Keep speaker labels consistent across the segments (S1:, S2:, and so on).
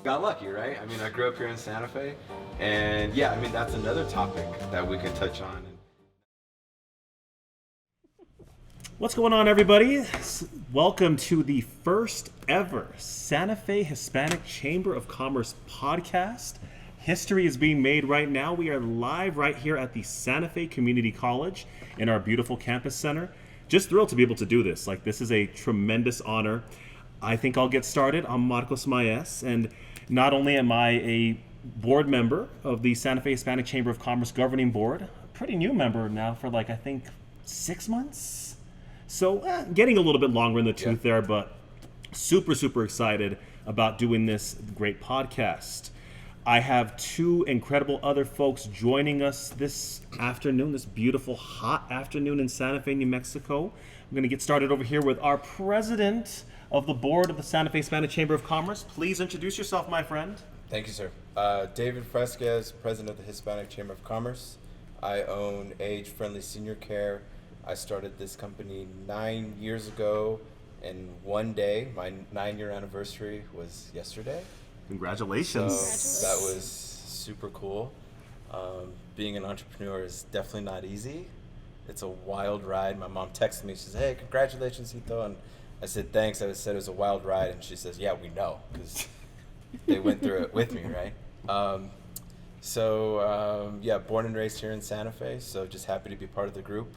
S1: got lucky, right? I mean, I grew up here in Santa Fe, and yeah, I mean, that's another topic that we could touch on.
S2: What's going on, everybody? Welcome to the first ever Santa Fe Hispanic Chamber of Commerce podcast. History is being made right now. We are live right here at the Santa Fe Community College in our beautiful campus center. Just thrilled to be able to do this. This is a tremendous honor. I think I'll get started. I'm Marcos Maez, and not only am I a board member of the Santa Fe Hispanic Chamber of Commerce Governing Board, a pretty new member now for I think 6 months. So getting a little bit longer in the tooth there, but super excited about doing this great podcast. I have two incredible other folks joining us this afternoon, this beautiful hot afternoon in Santa Fe, New Mexico. I'm going to get started over here with our president of the board of the Santa Fe Hispanic Chamber of Commerce. Please introduce yourself, my friend.
S3: Thank you, sir. David Fresquez, president of the Hispanic Chamber of Commerce. I own Age Friendly Senior Care. I started this company 9 years ago, and one day, my 9-year anniversary was yesterday.
S2: Congratulations.
S3: So that was super cool. Being an entrepreneur is definitely not easy. It's a wild ride. My mom texted me, she says, "Hey, congratulations, Hito." And I said, "Thanks." I said it was a wild ride, and she says, "Yeah, we know, because they went through it with me, right?" Born and raised here in Santa Fe, so just happy to be part of the group.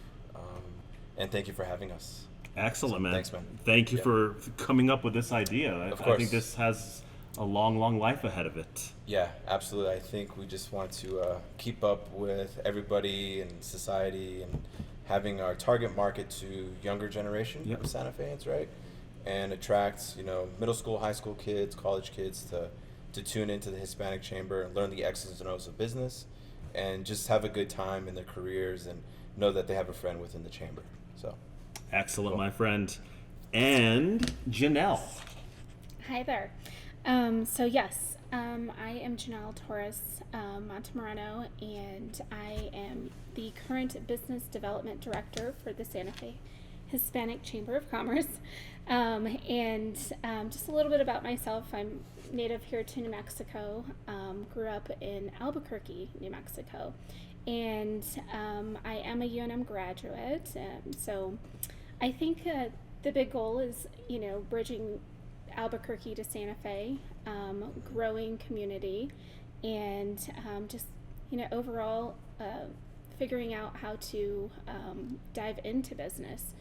S3: And thank you for having us.
S2: Excellent, man.
S3: Thanks, man.
S2: Thank you for coming up with this idea.
S3: Of course.
S2: I think this has a long life ahead of it.
S3: Yeah, absolutely. I think we just want to keep up with everybody in society and having our target market to younger generation of Santa Feans, right? And attract, middle school, high school kids, college kids to tune into the Hispanic Chamber and learn the X's and O's of business and just have a good time in their careers and know that they have a friend within the chamber. So,
S2: excellent, my friend. And Jynel.
S4: Hi there. I am Jynel Torres Montemorano, and I am the current Business Development Director for the Santa Fe Hispanic Chamber of Commerce. Just a little bit about myself. I'm native here to New Mexico, grew up in Albuquerque, New Mexico, and I am a UNM graduate. So I think the big goal is, bridging Albuquerque to Santa Fe, growing community, and overall figuring out how to dive into business.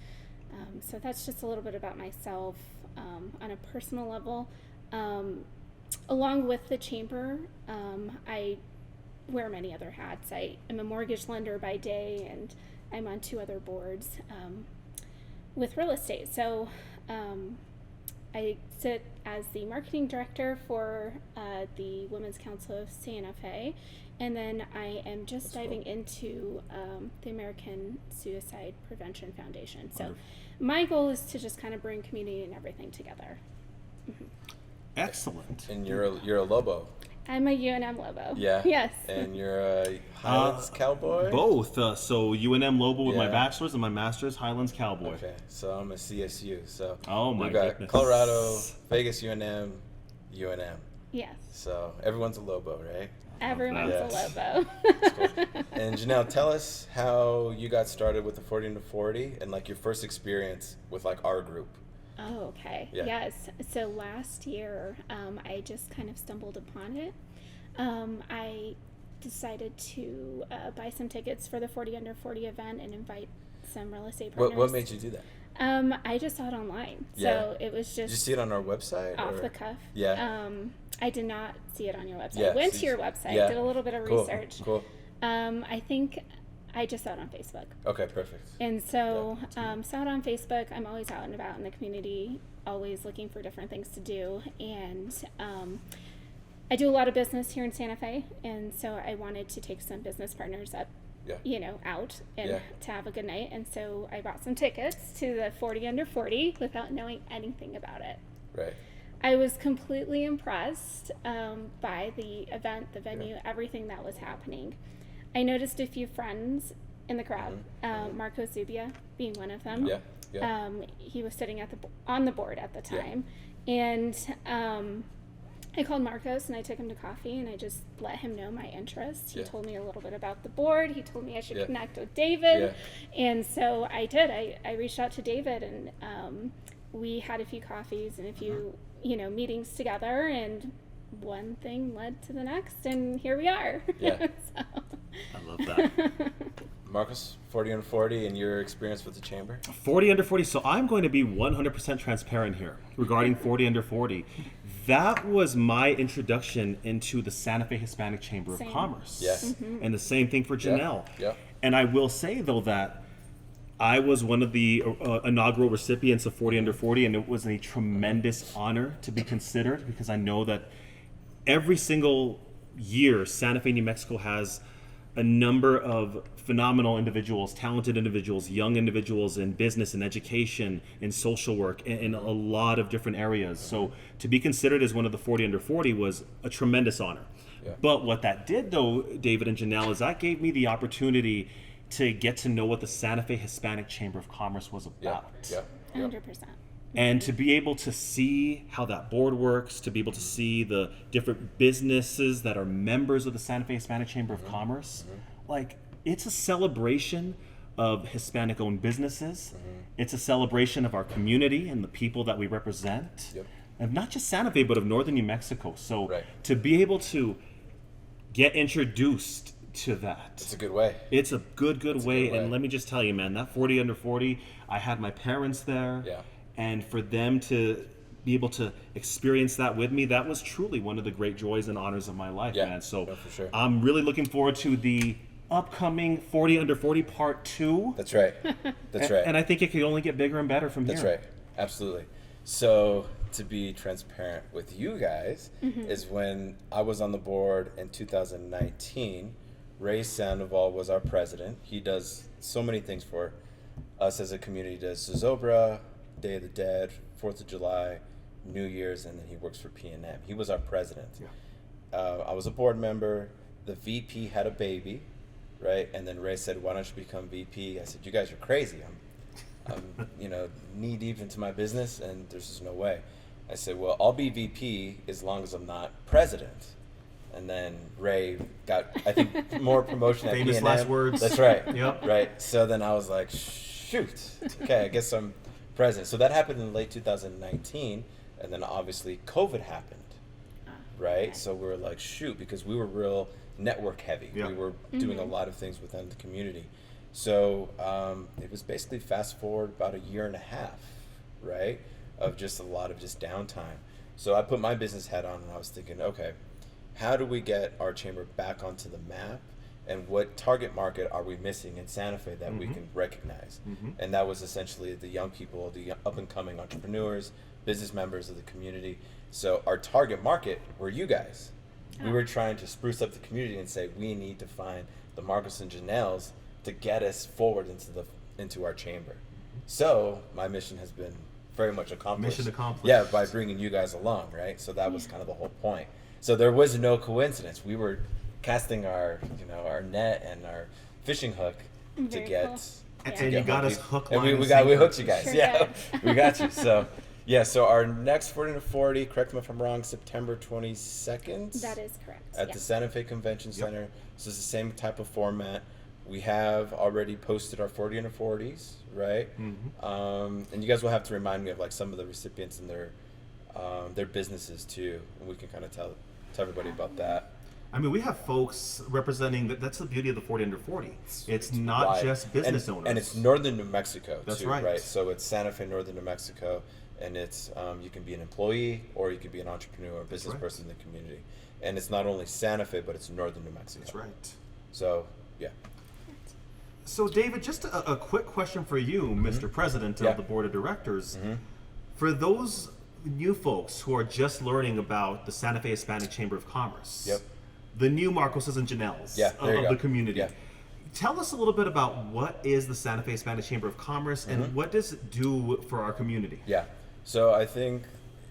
S4: So that's just a little bit about myself on a personal level. Along with the chamber, I wear many other hats. I am a mortgage lender by day, and I'm on 2 other boards with real estate. So I sit as the marketing director for the Women's Council of Santa Fe, and then I am just diving into the American Suicide Prevention Foundation. So my goal is to just kind of bring community and everything together. Mm-hmm.
S2: Excellent.
S3: And you're a Lobo.
S4: I'm a UNM Lobo.
S3: Yeah.
S4: Yes.
S3: And you're a Highlands Cowboy?
S2: Both. So UNM Lobo with my bachelor's and my master's, Highlands Cowboy.
S3: Okay. So I'm a CSU. So
S2: my
S3: we've got
S2: goodness.
S3: Colorado, Vegas UNM.
S4: Yes.
S3: So everyone's a Lobo, right?
S4: Everyone's a Lobo.
S3: Cool. And Jynel, tell us how you got started with the 40 under 40 and your first experience with our group.
S4: Oh, okay.
S3: Yeah.
S4: Yes. So last year, I just kind of stumbled upon it. I decided to buy some tickets for the 40 under 40 event and invite some real estate partners.
S3: What made you do that?
S4: I just saw it online.
S3: Yeah.
S4: So it was just...
S3: Did you see it on our website?
S4: Off the cuff.
S3: Yeah.
S4: I did not see it on your website.
S3: Yeah,
S4: I went to your website, did a little bit of research.
S3: Cool.
S4: I think I just saw it on Facebook.
S3: Okay, perfect.
S4: And so, saw it on Facebook. I'm always out and about in the community, always looking for different things to do. And I do a lot of business here in Santa Fe, and so I wanted to take some business partners up, out and to have a good night. And so I bought some tickets to the 40 under 40 without knowing anything about it.
S3: Right.
S4: I was completely impressed by the event, the venue, everything that was happening. I noticed a few friends in the crowd, Marco Zubia being one of them. He was sitting on the board at the time. And I called Marcos and I took him to coffee and I just let him know my interest. He
S3: Yeah.
S4: told me a little bit about the board. He told me I should
S3: Yeah.
S4: connect with David.
S3: Yeah.
S4: And so I did. I reached out to David and we had a few coffees and a few, meetings together, and one thing led to the next, and here we are.
S3: Yeah.
S2: I love that.
S3: Marcus, 40 under 40, and your experience with the chamber?
S2: 40 under 40. So I'm going to be 100% transparent here regarding 40 under 40. That was my introduction into the Santa Fe Hispanic Chamber
S4: Same.
S2: of Commerce.
S3: Yes.
S2: And the same thing for Jynel.
S3: Yeah.
S2: And I will say, though, that I was one of the inaugural recipients of 40 under 40, and it was a tremendous honor to be considered, because I know that every single year Santa Fe, New Mexico has a number of phenomenal individuals, talented individuals, young individuals in business and education, in social work, in a lot of different areas. So to be considered as one of the 40 under 40 was a tremendous honor.
S3: Yeah.
S2: But what that did, though, David and Jynel, is that gave me the opportunity to get to know what the Santa Fe Hispanic Chamber of Commerce was about.
S3: Yeah.
S4: 100%.
S2: And to be able to see how that board works, to be able to see the different businesses that are members of the Santa Fe Hispanic Chamber of Commerce, like, it's a celebration of Hispanic-owned businesses. It's a celebration of our community and the people that we represent.
S3: Yep.
S2: And not just Santa Fe, but of northern New Mexico. So
S3: Right.
S2: to be able to get introduced to that,
S3: It's a good way.
S2: it's a good way.
S3: way.
S2: And let me just tell you, man, that 40 under 40, I had my parents there.
S3: Yeah.
S2: And for them to be able to experience that with me, that was truly one of the great joys and honors of my life,
S3: Yeah.
S2: man. So
S3: No, for sure.
S2: I'm really looking forward to the upcoming 40 under 40 part 2.
S3: That's right. That's right.
S2: And I think it could only get bigger and better from
S3: That's
S2: here.
S3: right. Absolutely. So to be transparent with you guys is when I was on the board in 2019, Ray Sandoval was our president. He does so many things for us as a community. He does Zozobra, Day of the Dead, 4th of July, New Year's, and then he works for P&M. He was our president.
S2: Yeah.
S3: I was a board member. The VP had a baby, right? And then Ray said, "Why don't you become VP?" I said, "You guys are crazy. I'm knee deep into my business, and there's just no way." I said, "Well, I'll be VP as long as I'm not president." And then Ray got, I think, more promotion at
S2: Famous
S3: P&M.
S2: last words.
S3: That's right.
S2: Yep.
S3: Right. So then I was like, shoot. Okay, I guess I'm president. So that happened in late 2019, and then obviously COVID happened. Right? So we were like, shoot, because we were real network heavy.
S2: Yeah.
S3: We were doing a lot of things within the community. So it was basically fast forward about a year and a half, right, of just a lot of just downtime. So I put my business hat on and I was thinking, okay, how do we get our chamber back onto the map? And what target market are we missing in Santa Fe that we can recognize? And that was essentially the young people, the up-and-coming entrepreneurs, business members of the community. So our target market were you guys. We were trying to spruce up the community and say we need to find the Marcos and Jynels to get us forward into our chamber. So my mission has been very much accomplished.
S2: Mission accomplished.
S3: Yeah, by bringing you guys along, right? So that was kind of the whole point. So there was no coincidence. We were casting our net and our fishing hook to
S4: Very
S3: get.
S4: cool.
S2: And
S3: to
S2: you
S3: get
S2: got
S3: what
S2: us hook,
S3: and
S2: line, and
S3: we
S2: sinker.
S3: hooked you guys.
S4: Sure
S3: Yeah,
S4: did.
S3: we got you. So so our next 40 to 40, correct me if I'm wrong, September 22nd.
S4: That is correct.
S3: At
S4: yeah.
S3: the Santa Fe Convention Center. So it's the same type of format. We have already posted our 40 under 40s, right? And you guys will have to remind me of like some of the recipients and their businesses too, and we can kind of tell everybody about that.
S2: I mean, we have folks representing that's the beauty of the 40 under 40. It's not
S3: wide.
S2: just business
S3: and,
S2: owners.
S3: and it's northern New Mexico
S2: That's
S3: too,
S2: right.
S3: So it's Santa Fe, northern New Mexico, and it's you can be an employee or you can be an entrepreneur or business
S2: right.
S3: person in the community. And it's not only Santa Fe, but it's northern New Mexico.
S2: That's right.
S3: So yeah.
S2: So, David, just a quick question for you, Mr. President of
S3: Yeah.
S2: the Board of Directors. For those new folks who are just learning about the Santa Fe Hispanic Chamber of Commerce,
S3: Yep.
S2: the new Marcoses and Jynels
S3: Yeah, there you
S2: of
S3: go.
S2: the community,
S3: Yeah.
S2: tell us a little bit about what is the Santa Fe Hispanic Chamber of Commerce and what does it do for our community?
S3: Yeah. So I think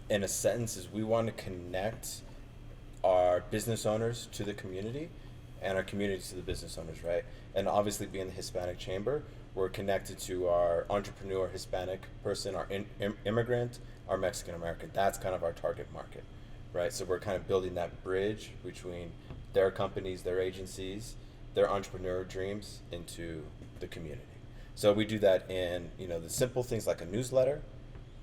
S3: in a sentence is we want to connect our business owners to the community and our community to the business owners, right? And obviously being the Hispanic Chamber, we're connected to our entrepreneur Hispanic person, our immigrant, our Mexican American. That's kind of our target market, right? So we're kind of building that bridge between their companies, their agencies, their entrepreneur dreams into the community. So we do that in, the simple things like a newsletter,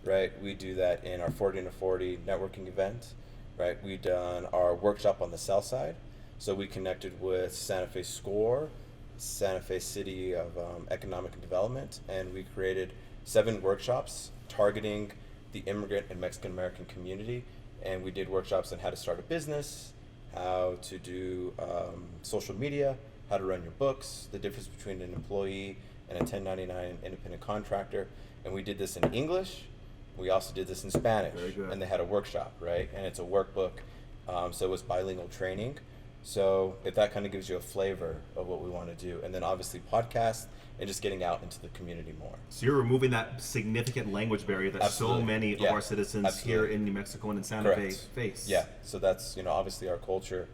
S3: right? We do that in our 40 to 40 networking event, right? We've done our workshop on the south side. So we connected with Santa Fe SCORE, Santa Fe City of Economic and Development, and we created 7 workshops targeting the immigrant and Mexican American community. And we did workshops on how to start a business, how to do social media, how to run your books, the difference between an employee and a 1099 independent contractor. And we did this in English. We also did this in Spanish.
S2: Very good.
S3: And they had a workshop, right? And it's a workbook, so it was bilingual training. So if that kind of gives you a flavor of what we want to do. And then obviously podcasts and just getting out into the community more.
S2: So you're removing that significant language barrier that
S3: Absolutely.
S2: so many of our citizens
S3: Absolutely.
S2: here in New Mexico and in Santa Fe
S3: Correct.
S2: face.
S3: Yeah, so that's, obviously our culture.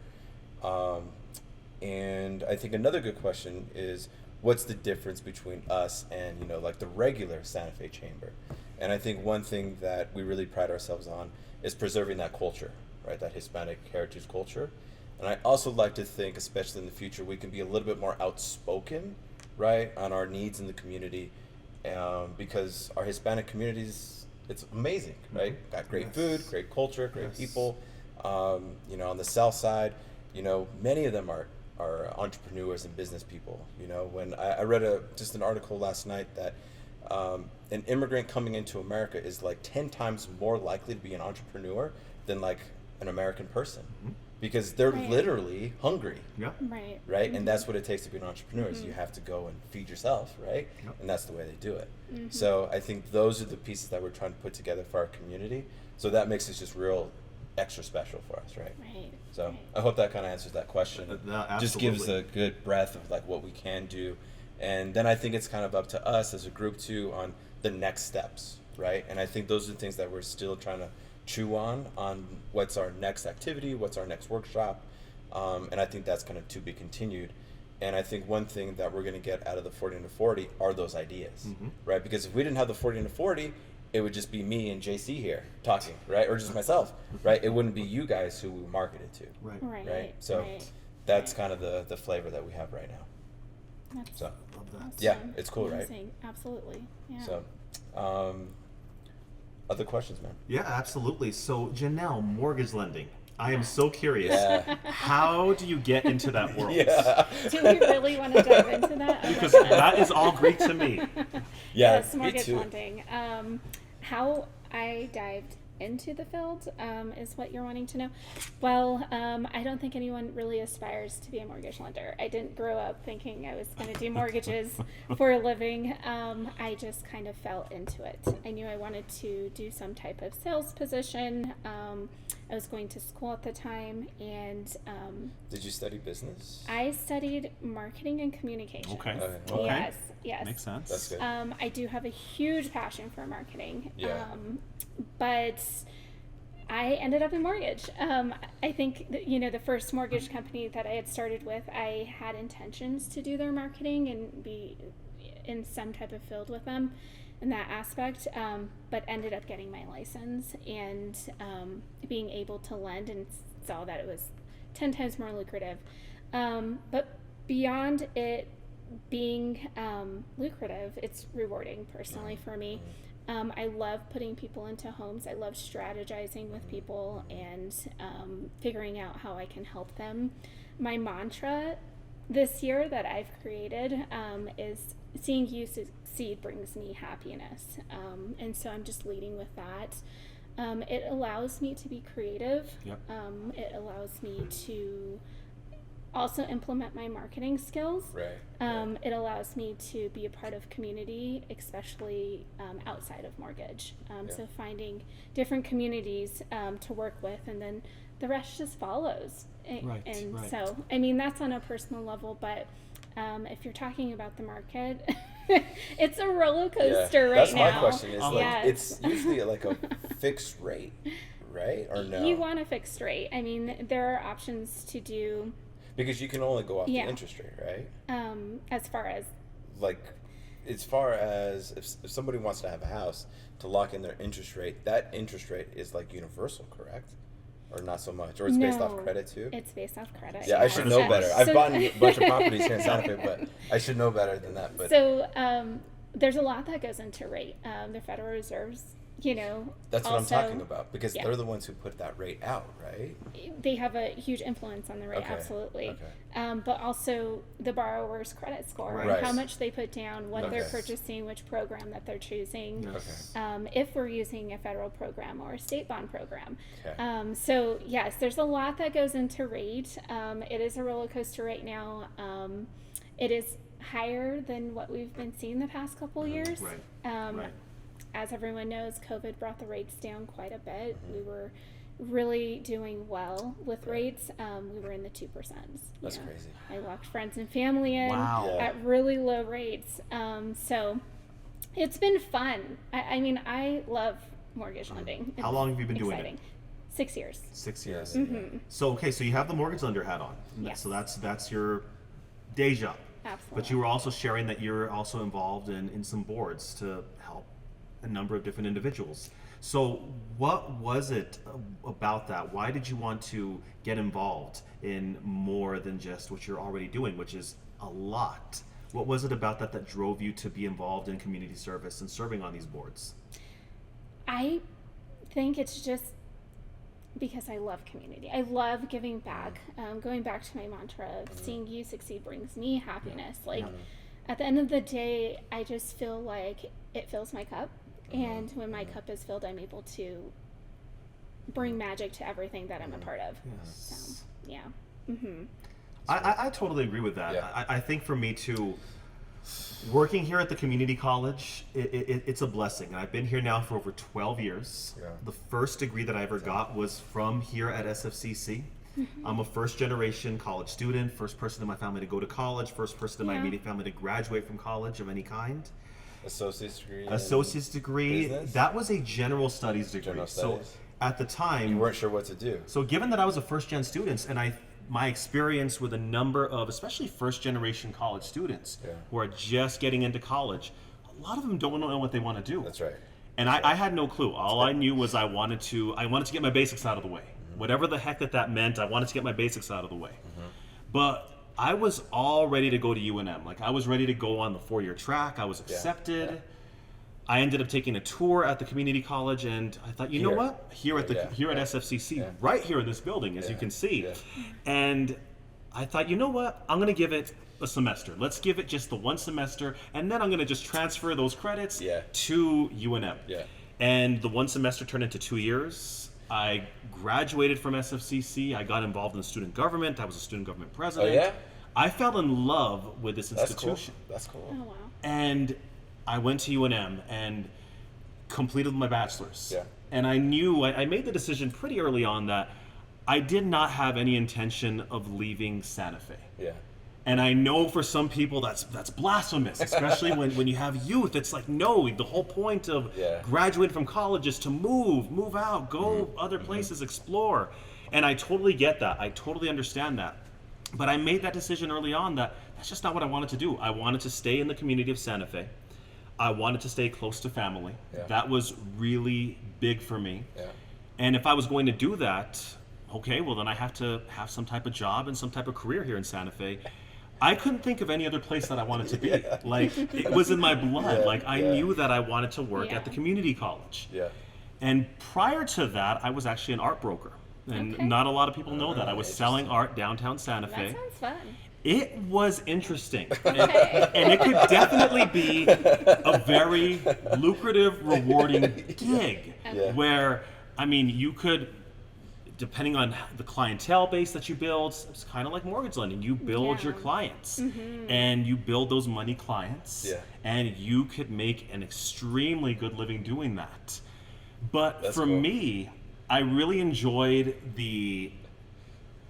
S3: And I think another good question is, what's the difference between us and, like the regular Santa Fe Chamber? And I think one thing that we really pride ourselves on is preserving that culture, right? That Hispanic heritage culture. And I also like to think, especially in the future, we can be a little bit more outspoken, right, on our needs in the community, because our Hispanic communities, it's amazing, right? Got great food, great culture, great people. On the south side, many of them are entrepreneurs and business people. When I read just an article last night that an immigrant coming into America is like 10 times more likely to be an entrepreneur than like an American person. Because they're literally hungry,
S4: Right.
S3: right? And that's what it takes to be an entrepreneur. Is you have to go and feed yourself, right? And that's the way they do it. So I think those are the pieces that we're trying to put together for our community. So that makes it just real extra special for us, right?
S4: Right.
S3: So I hope that kind of answers that question.
S2: No,
S3: Just gives
S2: absolutely.
S3: a good breadth of like what we can do. And then I think it's kind of up to us as a group too on the next steps, right? And I think those are the things that we're still trying to chew on what's our next activity, what's our next workshop, and I think that's kind of to be continued. And I think one thing that we're going to get out of the 40 to 40 are those ideas, right? Because if we didn't have the 40 to 40, it would just be me and JC here talking, right? Or just myself, right? It wouldn't be you guys who we marketed to,
S2: Right.
S3: right? So that's kind of the flavor that we have right now.
S4: That's
S3: So
S2: Love that.
S4: awesome.
S3: yeah, it's cool, right?
S4: Amazing. Absolutely. Yeah.
S3: So other questions, man?
S2: Yeah, absolutely. So Jynel, mortgage lending. I am so curious.
S3: Yeah.
S2: How do you get into that world?
S3: Yeah.
S4: Do we really want to dive into that? Oh my
S2: Because
S4: goodness.
S2: that is all Greek to me.
S3: Yeah,
S4: Yes,
S3: me
S4: mortgage
S3: too.
S4: lending. How I dived into the field is what you're wanting to know. Well, I don't think anyone really aspires to be a mortgage lender. I didn't grow up thinking I was going to do mortgages for a living. I just kind of fell into it. I knew I wanted to do some type of sales position. I was going to school at the time, and
S3: Did you study business?
S4: I studied marketing and communication.
S2: Okay.
S3: Okay.
S4: Yes, yes.
S2: Makes sense.
S3: That's good.
S4: I do have a huge passion for marketing.
S3: Yeah.
S4: But I ended up in mortgage. I think that, the first mortgage company that I had started with, I had intentions to do their marketing and be in some type of field with them in that aspect, but ended up getting my license and being able to lend, and saw that it was 10 times more lucrative. But beyond it being lucrative, it's rewarding personally for me. I love putting people into homes. I love strategizing with people and figuring out how I can help them. My mantra this year that I've created is seeing you succeed brings me happiness. And so I'm just leading with that. It allows me to be creative.
S2: Yep.
S4: It allows me to also implement my marketing skills.
S3: Right.
S4: It allows me to be a part of community, especially outside of mortgage. So finding different communities to work with, and then the rest just follows.
S2: Right,
S4: And
S2: right.
S4: so, I mean, that's on a personal level, but if you're talking about the market, it's a roller coaster right
S3: That's
S4: now.
S3: my question. Is like
S4: Yes.
S3: it's usually like a fixed rate, right? Or no?
S4: You want a fixed rate. I mean, there are options to do
S3: Because you can only go off
S4: Yeah.
S3: the interest rate, right?
S4: as far as
S3: Like, as far as if somebody wants to have a house to lock in their interest rate, that interest rate is like universal, correct? or not so much, or it's based off credit too?
S4: It's based off credit.
S3: Yeah, I should know
S4: So-
S3: better. I've
S4: so-
S3: bought a bunch of properties here in Santa Fe, but I should know better than that. But
S4: So there's a lot that goes into rate. The Federal Reserve's,
S3: that's what
S4: also,
S3: I'm talking about, because
S4: yeah.
S3: they're the ones who put that rate out, right?
S4: They have a huge influence on the rate,
S3: Okay,
S4: absolutely.
S3: okay.
S4: But also the borrower's credit score,
S2: Right.
S4: and how much they put down, what they're
S3: Okay.
S4: purchasing, which program that they're choosing.
S3: Okay.
S4: If we're using a federal program or a state bond program.
S3: Okay.
S4: So yes, there's a lot that goes into rate. It is a roller coaster right now. It is higher than what we've been seeing the past couple years.
S2: Right. Right.
S4: As everyone knows, COVID brought the rates down quite a bit. We were really doing well with rates. We were in the 2%.
S3: That's crazy.
S4: I walked friends and family in
S2: Wow.
S3: Yeah.
S4: at really low rates. So it's been fun. I mean, I love mortgage lending.
S2: How long have you been doing it?
S4: Exciting. 6 years.
S2: 6 years.
S4: Mm-hmm.
S2: So okay, so you have the mortgage lender hat on.
S4: Yes.
S2: So that's your day job.
S4: Absolutely.
S2: But you were also sharing that you're also involved in some boards to help a number of different individuals. So what was it about that? Why did you want to get involved in more than just what you're already doing, which is a lot? What was it about that drove you to be involved in community service and serving on these boards?
S4: I think it's just because I love community. I love giving back. Going back to my mantra of seeing you succeed brings me happiness. Like at the end of the day, I just feel like it fills my cup. And when my cup is filled, I'm able to bring magic to everything that I'm a part of.
S2: Yes.
S4: So, yeah. Mm-hmm.
S2: I totally agree with that.
S3: Yeah.
S2: I think for me too, working here at the community college, it's a blessing. And I've been here now for over 12 years.
S3: Yeah.
S2: The first degree that I ever got was from here at SFCC. I'm a first generation college student, first person in my family to go to college, first person in my
S4: Yeah.
S2: immediate family to graduate from college of any kind.
S3: Associate's degree. in
S2: Associate's degree,
S3: business?
S2: that was a general studies degree.
S3: General
S2: So
S3: studies.
S2: at the time,
S3: You weren't sure what to do.
S2: so given that I was a first gen student and my experience with a number of especially first generation college students
S3: Yeah.
S2: who are just getting into college, a lot of them don't know what they want to do.
S3: That's right.
S2: And I had no clue. All I knew was I wanted to get my basics out of the way. Whatever the heck that meant, I wanted to get my basics out of the way. But I was all ready to go to UNM. Like I was ready to go on the 4-year track. I was accepted.
S3: yeah.
S2: I ended up taking a tour at the community college, and I thought, you know
S3: Here.
S2: what? Here at SFCC,
S3: Yeah.
S2: right here in this building, as you can see.
S3: Yeah.
S2: And I thought, you know what? I'm going to give it a semester. Let's give it just the one semester, and then I'm going to just transfer those credits
S3: Yeah.
S2: to UNM.
S3: Yeah.
S2: And the one semester turned into 2 years. I graduated from SFCC. I got involved in student government. I was a student government president.
S3: Oh, yeah?
S2: I fell in love with this
S3: That's cool.
S2: institution.
S3: That's cool.
S4: Oh, wow.
S2: And I went to UNM and completed my bachelor's.
S3: Yeah.
S2: And I knew, I made the decision pretty early on that I did not have any intention of leaving Santa Fe.
S3: Yeah.
S2: And I know for some people that's blasphemous, especially when you have youth. It's like, no, the whole point of
S3: Yeah.
S2: graduating from college is to move out, go other places, explore. And I totally get that. I totally understand that. But I made that decision early on that that's just not what I wanted to do. I wanted to stay in the community of Santa Fe. I wanted to stay close to family.
S3: Yeah.
S2: That was really big for me.
S3: Yeah.
S2: And if I was going to do that, okay, well then I have to have some type of job and some type of career here in Santa Fe. I couldn't think of any other place that I wanted to be.
S3: Yeah.
S2: Like it was in my blood.
S3: Yeah,
S2: Like I
S3: yeah.
S2: knew that I wanted to work
S4: Yeah.
S2: at the community college.
S3: Yeah.
S2: And prior to that, I was actually an art broker. And
S4: Okay.
S2: not a lot of people know that. I was
S3: Interesting.
S2: selling art downtown Santa
S4: That
S2: Fe.
S4: sounds fun.
S2: It was interesting. And it could definitely be a very lucrative, rewarding gig
S3: Yeah.
S2: where, I mean, you could, depending on the clientele base that you build, it's kind of like mortgage lending. You build your
S4: Yeah.
S2: clients and you build those money clients
S3: Yeah.
S2: and you could make an extremely good living doing that. But
S3: That's
S2: for
S3: cool.
S2: me, I really enjoyed the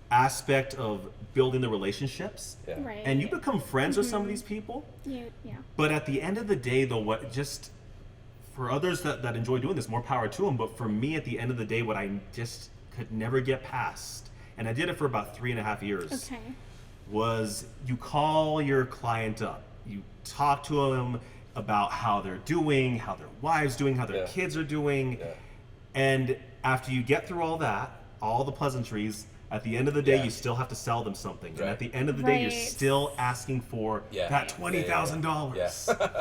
S2: aspect of building the relationships.
S3: Yeah.
S4: Right.
S2: And you become friends with some of these people.
S4: Yeah.
S2: But at the end of the day, though, what just for others that enjoy doing this, more power to them. But for me, at the end of the day, what I just could never get past, and I did it for about 3.5 years,
S4: Okay.
S2: was you call your client up, you talk to them about how they're doing, how their wives doing, how their
S3: Yeah.
S2: kids are doing,
S3: Yeah.
S2: and after you get through all that, all the pleasantries. At the end of the day,
S3: Yeah.
S2: you still have to sell them something. And
S3: Right.
S2: at the end of the day, you're
S4: Right.
S2: still asking for
S3: Yeah.
S2: that $20,000.
S3: Yeah.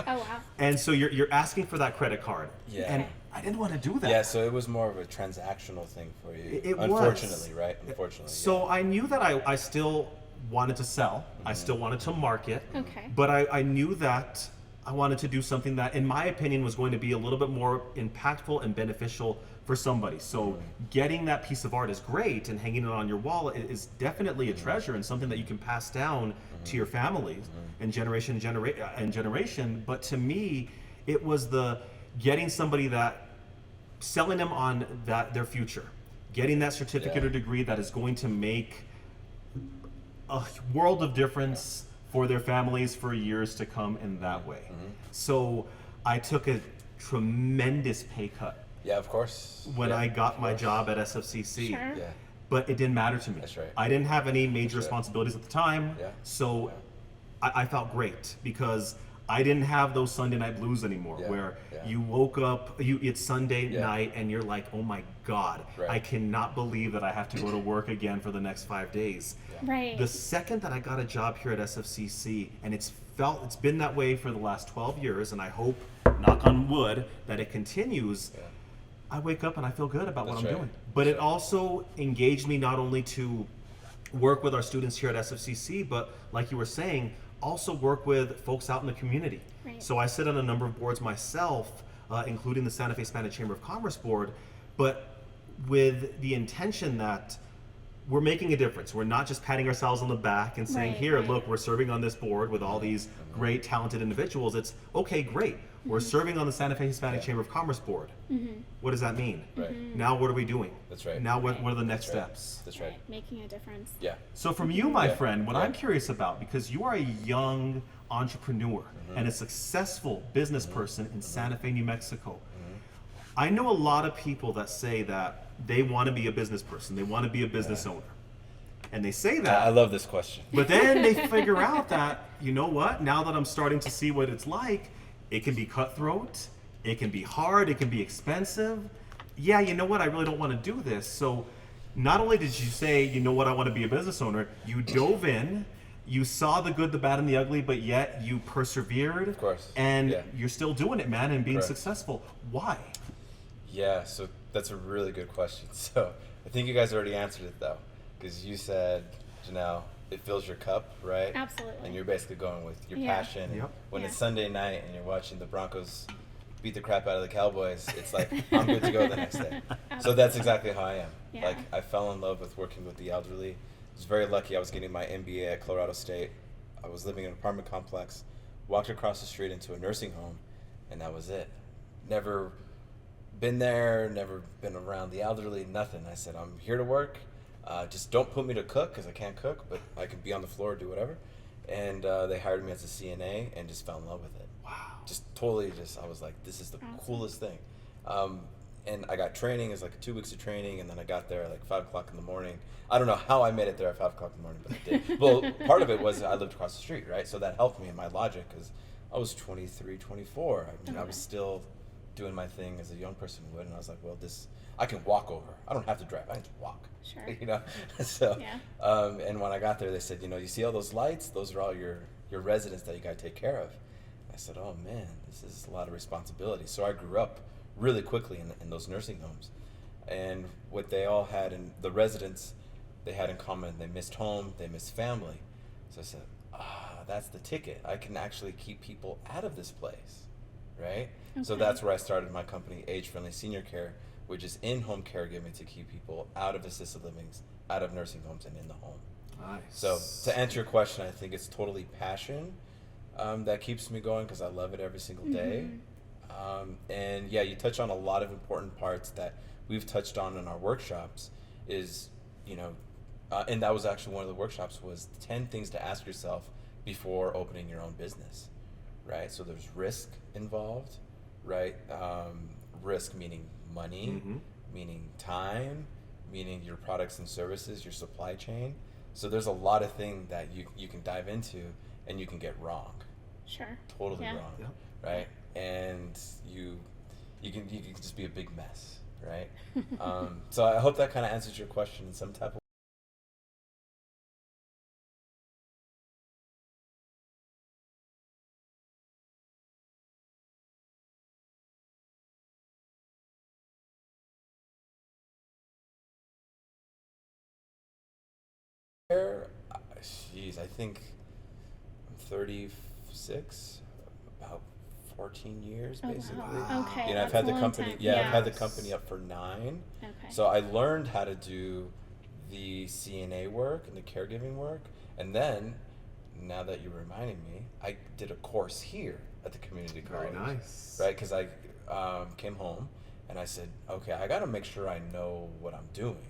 S4: Oh wow.
S2: And so you're asking for that credit card.
S3: Yeah.
S2: And I didn't want to do that.
S3: Yeah, so it was more of a transactional thing for you.
S2: It was.
S3: Unfortunately, right? Unfortunately.
S2: So I knew that I still wanted to sell. I still wanted to market.
S4: Okay.
S2: But I knew that I wanted to do something that, in my opinion, was going to be a little bit more impactful and beneficial for somebody. So getting that piece of art is great, and hanging it on your wall is definitely a treasure and something that you can pass down to your families and generation and generation. But to me, it was the getting somebody that, selling them on that their future, getting that certificate
S3: Yeah.
S2: or degree that is going to make a world of difference for their families for years to come in that way. So I took a tremendous pay cut
S3: Yeah, of course.
S2: when
S3: Yeah,
S2: I got
S3: of
S2: my
S3: course.
S2: job at SFCC.
S4: Sure.
S3: Yeah.
S2: But it didn't matter to me.
S3: That's right.
S2: I didn't have any major
S3: right.
S2: responsibilities at the time.
S3: Yeah.
S2: So
S3: Yeah.
S2: I felt great because I didn't have those Sunday night blues anymore,
S3: Yeah,
S2: where
S3: yeah.
S2: you woke up, it's Sunday
S3: Yeah.
S2: night, and you're like, oh my God,
S3: Right.
S2: I cannot believe that I have to go to work again for the next 5 days.
S4: Right.
S2: The second that I got a job here at SFCC, and it's been that way for the last 12 years, and I hope, knock on wood, that it continues.
S3: Yeah.
S2: I wake up and I feel good about what
S3: That's
S2: I'm
S3: right.
S2: doing. But it also engaged me not only to work with our students here at SFCC, but like you were saying, also work with folks out in the community.
S4: Right.
S2: So I sit on a number of boards myself, including the Santa Fe Hispanic Chamber of Commerce board, but with the intention that we're making a difference. We're not just patting ourselves on the back and saying,
S4: Right,
S2: here,
S4: right.
S2: look, we're serving on this board with all these great, talented individuals. It's, okay, great. We're serving on the Santa Fe Hispanic
S3: Yeah.
S2: Chamber of Commerce board. What does that mean?
S3: Right.
S2: Now what are we doing?
S3: That's right.
S2: Now what are the next
S3: That's right.
S2: steps?
S3: That's right.
S4: Making a difference.
S3: Yeah.
S2: So from you, my
S3: Yeah.
S2: friend, what
S3: Yeah.
S2: I'm curious about, because you are a young entrepreneur and a successful business person in Santa Fe, New Mexico. I know a lot of people that say that they want to be a business person, they want to be a business owner. And they say that.
S3: I love this question.
S2: But then they figure out that, you know what, now that I'm starting to see what it's like, it can be cutthroat, it can be hard, it can be expensive. Yeah, you know what, I really don't want to do this. So not only did you say, you know what, I want to be a business owner, you dove in, you saw the good, the bad, and the ugly, but yet you persevered.
S3: Of course.
S2: And
S3: Yeah.
S2: you're still doing it, man, and being
S3: Correct.
S2: successful. Why?
S3: Yeah, so that's a really good question. So I think you guys already answered it though, because you said, Jynel, it fills your cup, right?
S4: Absolutely.
S3: And you're basically going with your
S4: Yeah.
S3: passion.
S2: Yep.
S3: When
S4: Yeah.
S3: it's Sunday night and you're watching the Broncos beat the crap out of the Cowboys, it's like, I'm good to go the next day. So that's exactly how I am.
S4: Yeah.
S3: Like, I fell in love with working with the elderly. I was very lucky. I was getting my MBA at Colorado State. I was living in an apartment complex, walked across the street into a nursing home, and that was it. Never been there, never been around the elderly, nothing. I said, I'm here to work. Just don't put me to cook because I can't cook, but I can be on the floor, do whatever. And they hired me as a CNA and just fell in love with it.
S2: Wow.
S3: Just totally I was like, this is the coolest thing. And I got training, it was like 2 weeks of training, and then I got there at like 5 o'clock in the morning. I don't know how I made it there at 5 o'clock in the morning, but I did. Well, part of it was I lived across the street, right? So that helped me in my logic because I was 23, 24. I mean, I was still doing my thing as a young person would, and I was like, well, I can walk over. I don't have to drive. I can just walk.
S4: Sure.
S3: You know? So,
S4: Yeah.
S3: and when I got there, they said, you see all those lights? Those are all your residents that you got to take care of. I said, oh man, this is a lot of responsibility. So I grew up really quickly in those nursing homes. And what they all had, and the residents, they had in common, they missed home, they missed family. So I said, that's the ticket. I can actually keep people out of this place, right? So
S4: Okay.
S3: that's where I started my company, Age Friendly Senior Care, which is in-home caregiving to keep people out of assisted livings, out of nursing homes, and in the home.
S2: Nice.
S3: So to answer your question, I think it's totally passion that keeps me going because I love it every single day. And yeah, you touch on a lot of important parts that we've touched on in our workshops is, and that was actually one of the workshops was 10 things to ask yourself before opening your own business, right? So there's risk involved, right? Risk meaning money, meaning time, meaning your products and services, your supply chain. So there's a lot of things that you can dive into and you can get wrong,
S4: Sure.
S3: totally
S4: Yeah.
S3: wrong,
S2: Yeah.
S3: right? And you can just be a big mess, right? So I hope that kind of answers your question in some type of there. Jeez, I think I'm 36, about 14 years
S4: Oh,
S3: basically.
S4: wow. Okay.
S3: You know, I've
S4: that's
S3: had
S4: a
S3: the
S4: long
S3: company.
S4: time.
S3: Yeah, I've had the
S2: Yes.
S3: company up for 9.
S4: Okay.
S3: So I learned how to do the CNA work and the caregiving work, and then, now that you're reminding me, I did a course here at the community college.
S2: Very nice.
S3: Right, because I came home and I said, okay, I got to make sure I know what I'm doing,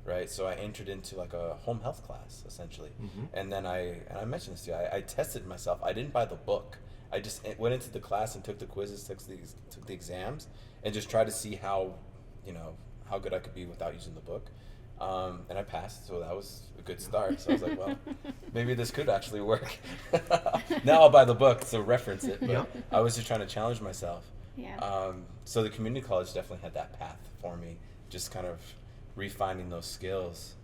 S3: right? So I entered into like a home health class essentially, and then I mentioned this to you. I tested myself. I didn't buy the book. I just went into the class and took the quizzes, took the exams, and just tried to see how, how good I could be without using the book. And I passed, so that was a good start. So I was like, well, maybe this could actually work. Now I'll buy the book to reference it, but
S2: Yep.
S3: I was just trying to challenge myself.
S4: Yeah.
S3: So the community college definitely had that path for me, just kind of refining those skills.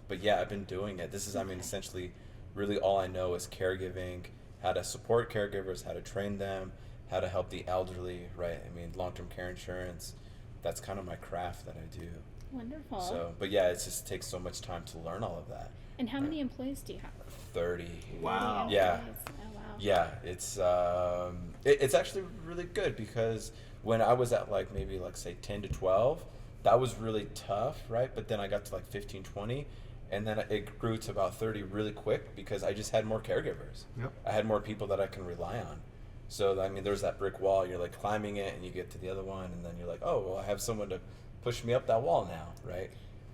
S3: But yeah, I've been doing it. This is, I mean, essentially, really all I know is caregiving, how to support caregivers, how to train them, how to help the elderly, right? I mean, long-term care insurance, that's kind of my craft that I do.
S4: Wonderful.
S3: So, but yeah, it just takes so much time to learn all of that.
S4: And how many employees do you have?
S3: 30.
S2: Wow.
S3: Yeah.
S4: Employees. Oh, wow.
S3: Yeah, it's actually really good because when I was at like maybe like say 10 to 12, that was really tough, right? But then I got to like 15, 20, and then it grew to about 30 really quick because I just had more caregivers.
S2: Yep.
S3: I had more people that I can rely on. So, I mean, there's that brick wall, you're like climbing it and you get to the other one and then you're like, oh, well, I have someone to push me up that wall now, right?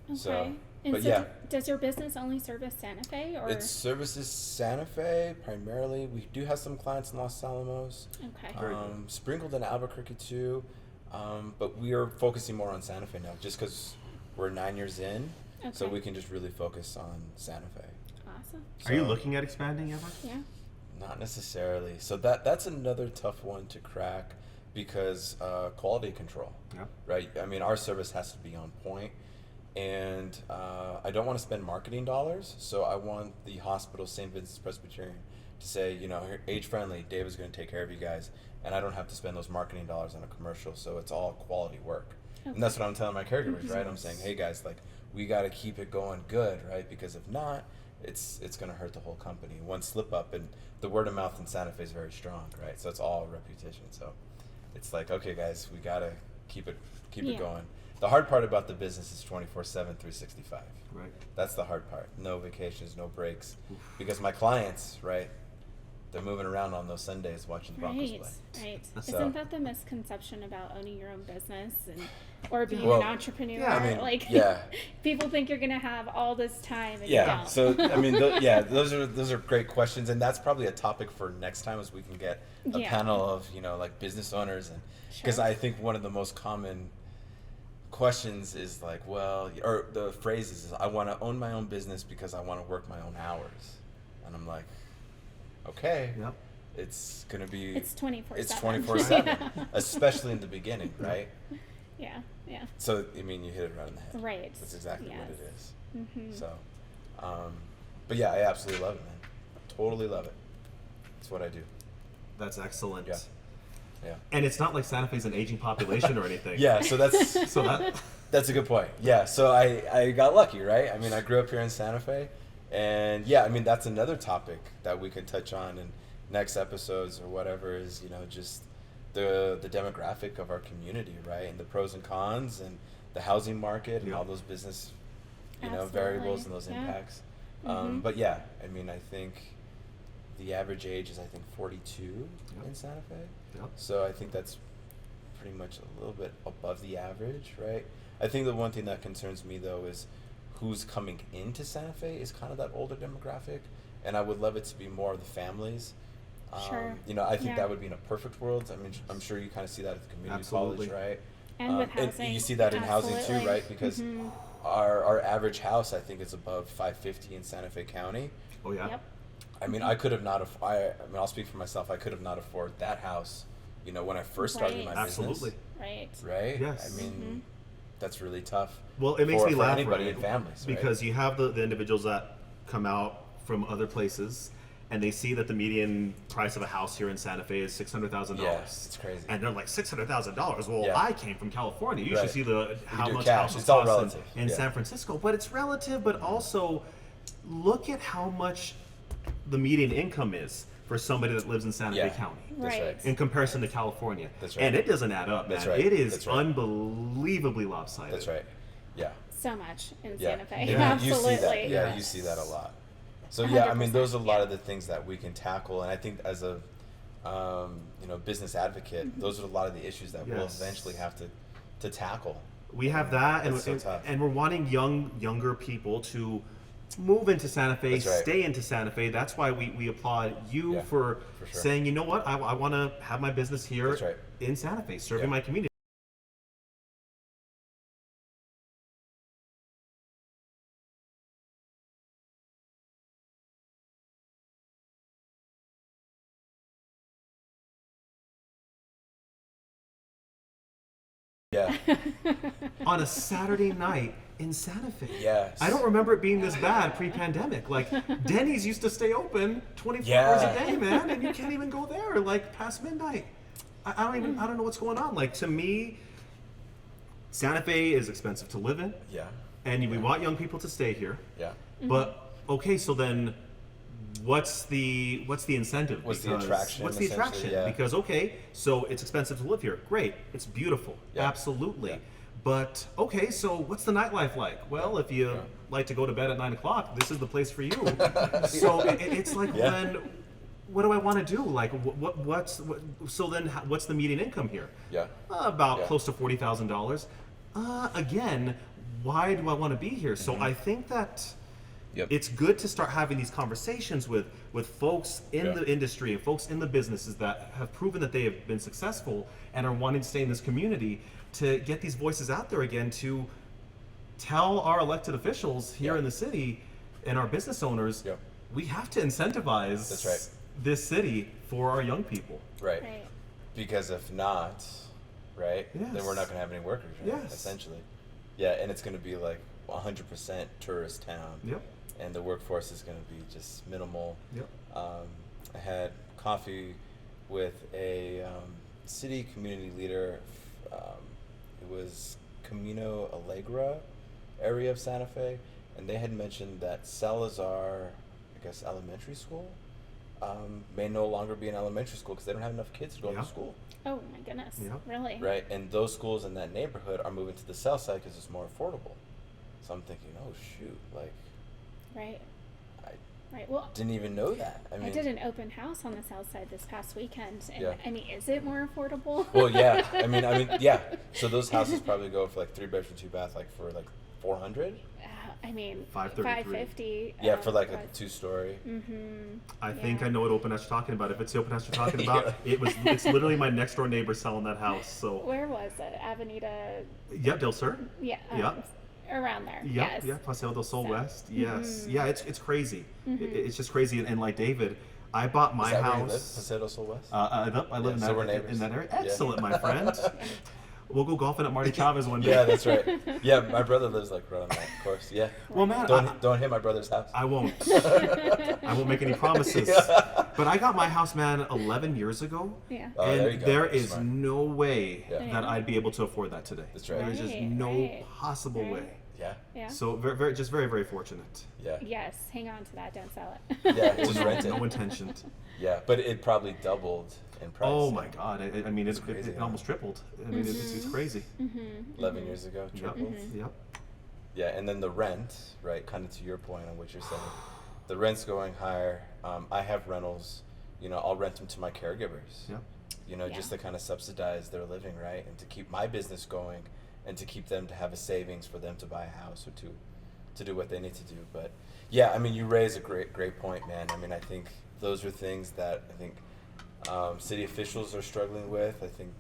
S4: Okay.
S3: So,
S4: And
S3: but
S4: so
S3: yeah.
S4: does your business only service Santa Fe, or?
S3: It services Santa Fe primarily. We do have some clients in Los Alamos,
S4: Okay.
S2: Very good.
S3: sprinkled in Albuquerque too, but we are focusing more on Santa Fe now, just because we're 9 years in, so
S4: Okay.
S3: we can just really focus on Santa Fe.
S4: Awesome.
S2: Are you
S3: So,
S2: looking at expanding ever?
S4: Yeah.
S3: Not necessarily. So that's another tough one to crack because quality control,
S2: Yep.
S3: right? I mean, our service has to be on point. And I don't want to spend marketing dollars, so I want the hospital, St. Vincent's Presbyterian, to say, here, age friendly, David's going to take care of you guys, and I don't have to spend those marketing dollars on a commercial, so it's all quality work.
S4: Okay.
S3: And that's what I'm telling my caregivers, right? I'm saying, hey guys, like, we got to keep it going good, right? Because if not, it's going to hurt the whole company. One slip up, and the word of mouth in Santa Fe is very strong, right? So it's all reputation. So it's like, okay, guys, we got to keep it
S4: Yeah.
S3: going. The hard part about the business is 24/7, 365.
S2: Right.
S3: That's the hard part. No vacations, no breaks. Because my clients, right, they're moving around on those Sundays watching the Broncos
S4: Right.
S3: play.
S4: Right.
S3: So-
S4: Isn't that the misconception about owning your own business or being
S3: Well,
S4: an entrepreneur?
S2: yeah,
S3: I mean,
S4: like,
S3: yeah.
S4: people think you're gonna have all this time and
S3: Yeah.
S4: you
S3: So
S4: don't.
S3: I mean, those are great questions, and that's probably a topic for next time, as we can get a
S4: Yeah.
S3: panel of like business owners, and because
S4: Sure.
S3: I think one of the most common questions is like, well, or the phrase is, I want to own my own business because I want to work my own hours, and I'm like, okay,
S2: Yep.
S3: it's gonna be
S4: It's 24/7.
S3: It's 24/7, especially in the beginning, right?
S4: Yeah. Yeah.
S3: So I mean, you hit it right on the head.
S4: Right.
S3: That's exactly what
S4: Yes.
S3: it is.
S4: Mm-hmm.
S3: So, but yeah, I absolutely love it, man. Totally love it. It's what I do.
S2: That's excellent.
S3: Yeah. Yeah.
S2: And it's not like Santa Fe's an aging population or anything.
S3: Yeah. So that's
S2: So that.
S3: that's a good point. Yeah. So I got lucky, right? I mean, I grew up here in Santa Fe, and yeah, I mean that's another topic that we can touch on in next episodes or whatever. Is just the demographic of our community, right? And the pros and cons, and the housing market, and
S2: Yeah.
S3: all those business,
S4: Absolutely.
S3: variables and those
S4: Yeah.
S3: impacts.
S4: Mhm.
S3: But yeah, I mean, I think the average age is 42
S2: Yep.
S3: in Santa Fe.
S2: Yep.
S3: So I think that's pretty much a little bit above the average, right? I think the one thing that concerns me though is who's coming into Santa Fe is kind of that older demographic, and I would love it to be more of the families.
S4: Sure.
S3: I think
S4: Yeah.
S3: that would be in a perfect world. I mean, I'm sure you kind of see that at the community
S2: Absolutely.
S3: college, right?
S4: And with
S3: And
S4: housing.
S3: you see that in housing too,
S4: Absolutely.
S3: right? Because
S4: Mhm.
S3: our average house, I think, is above 550 in Santa Fe County.
S2: Oh yeah.
S4: Yep.
S3: I mean, I could have not. I mean, I'll speak for myself. I could have not afforded that house. When I first started
S4: Right.
S3: my business.
S2: Absolutely.
S4: right?
S3: Right?
S2: Yes.
S3: I mean, that's really tough.
S2: Well, it makes
S3: for,
S2: me
S3: for
S2: laugh,
S3: anybody
S2: right?
S3: in families, right?
S2: Because you have the individuals that come out from other places and they see that the median price of a house here in Santa Fe is $600,000.
S3: Yeah, it's crazy.
S2: And they're like, $600,000? Well,
S3: Yeah.
S2: I came from California. You
S3: Right.
S2: should see how
S3: do
S2: much
S3: cash.
S2: houses
S3: It's all
S2: cost
S3: relative.
S2: in
S3: Yeah.
S2: San Francisco. But it's relative, but also look at how much the median income is for somebody that lives in Santa
S3: Yeah.
S2: Fe County
S3: That's
S4: Right.
S3: right.
S2: in comparison to California.
S3: That's right.
S2: And it doesn't add up, man.
S3: That's right.
S2: It is
S3: That's right.
S2: unbelievably lopsided.
S3: That's right. Yeah.
S4: So much in
S3: Yeah.
S4: Santa Fe.
S3: And
S4: Absolutely.
S3: You see that. Yeah, you see that a lot. So yeah, I mean,
S4: 100%,
S3: those are a lot
S4: yeah.
S3: of the things that we can tackle, and I think as a business advocate, those are a lot of the issues that we'll
S2: Yes.
S3: eventually have to tackle.
S2: We have that, and,
S3: It's so tough.
S2: and we're wanting younger people to move into Santa Fe,
S3: That's right.
S2: stay into Santa Fe. That's why we applaud you
S3: Yeah,
S2: for
S3: sure.
S2: saying, you know what, I want to have my business here
S3: That's right.
S2: in Santa Fe, serving
S3: Yeah.
S2: my community.
S3: Yeah.
S2: On a Saturday night in Santa Fe.
S3: Yes.
S2: I don't remember it being this bad pre-pandemic. Like, Denny's used to stay open 24
S3: Yeah.
S2: hours a day, man, and you can't even go there like past midnight. I don't know what's going on. Like, to me, Santa Fe is expensive to live in,
S3: Yeah.
S2: and we want young people to stay here.
S3: Yeah.
S2: But okay, so then what's the incentive?
S3: What's the attraction,
S2: What's the
S3: essentially?
S2: attraction?
S3: Yeah.
S2: Because okay, so it's expensive to live here. Great, it's beautiful,
S3: Yeah.
S2: absolutely.
S3: Yeah.
S2: But okay, so what's the nightlife like? Well, if you like to go to bed at 9 o'clock, this is the place for you. So it's like,
S3: Yeah.
S2: then what do I want to do? Like, so then what's the median income here?
S3: Yeah.
S2: About
S3: Yeah.
S2: close to $40,000. Again, why do I want to be here? So I think that
S3: Yep.
S2: it's good to start having these conversations with folks in
S3: Yeah.
S2: the industry and folks in the businesses that have proven that they have been successful and are wanting to stay in this community, to get these voices out there again, to tell our elected officials here
S3: Yeah.
S2: in the city and our business owners,
S3: Yep.
S2: we have to incentivize
S3: That's right.
S2: this city for our young people.
S3: Right.
S4: Right.
S3: Because if not, right, then
S2: Yes.
S3: we're not going to have any workers, right?
S2: Yes.
S3: Essentially. Yeah, and it's going to be like 100% tourist town.
S2: Yep.
S3: And the workforce is going to be just minimal.
S2: Yep.
S3: I had coffee with a city community leader. It was Camino Alegra area of Santa Fe, and they had mentioned that Salazar, I guess, elementary school, may no longer be an elementary school because they don't have enough kids to go
S2: Yeah.
S3: to school.
S4: Oh my goodness.
S2: Yeah.
S4: Really?
S3: Right, and those schools in that neighborhood are moving to the south side because it's more affordable. So I'm thinking, oh shoot, like
S4: Right.
S3: I
S4: Right. Well,
S3: didn't even know that. I mean,
S4: I did an open house on the south side this past weekend, and
S3: Yeah.
S4: I mean, is it more affordable?
S3: well, yeah. I mean, yeah. So those houses probably go for like 3 bedroom, 2 bath, like for like 400.
S4: I mean,
S2: 533.
S4: 550.
S3: Yeah, for like a 2-story.
S2: I think
S4: Yeah.
S2: I know what open house you're talking about. If it's the open house you're talking about,
S3: Yeah.
S2: it's literally my next door neighbor selling that house. So
S4: Where was it? Avenida.
S2: yep, Del Sur.
S4: Yeah.
S2: Yeah.
S4: Around there.
S2: Yep,
S4: Yes.
S2: yeah, Paseo del Sol
S4: So-
S2: West. Yes, yeah, it's crazy. It's just crazy, and like David, I bought my
S3: Is that where you live?
S2: house.
S3: Paseo del Sol West?
S2: I live in,
S3: so
S2: that,
S3: we're
S2: in
S3: neighbors.
S2: that area.
S3: Yeah.
S2: Excellent, my friend. We'll go golfing at Marty Chavez one day.
S3: Yeah, that's right. Yeah, my brother lives like right on that course. Yeah.
S2: Well, man,
S3: Don't hit my brother's house.
S2: I won't. I won't make any promises.
S3: Yeah.
S2: But I got my house, man, 11 years ago.
S4: Yeah.
S3: Oh, there you
S2: And
S3: go.
S2: there is
S3: Smart.
S2: no way
S3: Yeah.
S2: that I'd be able to afford that today.
S3: That's right.
S2: There's just
S4: Right,
S2: no
S4: right.
S2: possible
S4: Right.
S2: way.
S3: Yeah.
S4: Yeah.
S2: So very, just very, very fortunate.
S3: Yeah.
S4: Yes. Hang on to that. Don't sell it.
S3: Yeah, just rent it.
S2: No intention.
S3: Yeah, but it probably doubled in price.
S2: Oh my God! I mean,
S3: It's crazy,
S2: it
S3: huh?
S2: almost tripled. I mean, it's crazy.
S3: 11 years ago,
S2: Yep.
S3: tripled.
S2: Yep.
S3: Yeah, and then the rent, right? Kind of to your point on what you're saying, the rent's going higher. I have rentals. I'll rent them to my caregivers.
S2: Yep.
S3: Just
S4: Yeah.
S3: to kind of subsidize their living, right, and to keep my business going, and to keep them to have a savings for them to buy a house or to do what they need to do. But yeah, I mean, you raise a great point, man. I mean, I think those are things that I think city officials are struggling with. I think,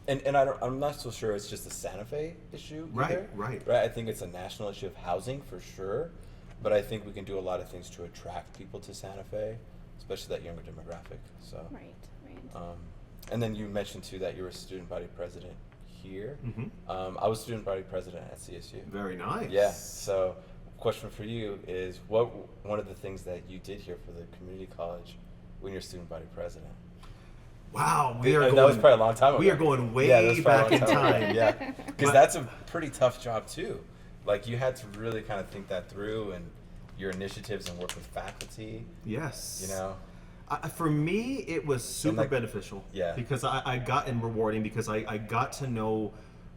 S3: and I'm not so sure it's just a Santa Fe issue either.
S2: Right.
S3: I think it's a national issue of housing for sure, but I think we can do a lot of things to attract people to Santa Fe, especially that younger demographic. So,
S4: Right. Right.
S3: And then you mentioned too that you were a student body president here. I was student body president at CSU.
S2: Very nice.
S3: Yeah. So, question for you is, what one of the things that you did here for the community college when you're student body president?
S2: Wow,
S3: That was probably a long time ago.
S2: We are going way back in time.
S3: Yeah, because that's a pretty tough job too. Like, you had to really kind of think that through, and your initiatives and work with faculty.
S2: Yes.
S3: You know.
S2: For me, it was super beneficial.
S3: Yeah.
S2: Because I got and rewarding because I got to know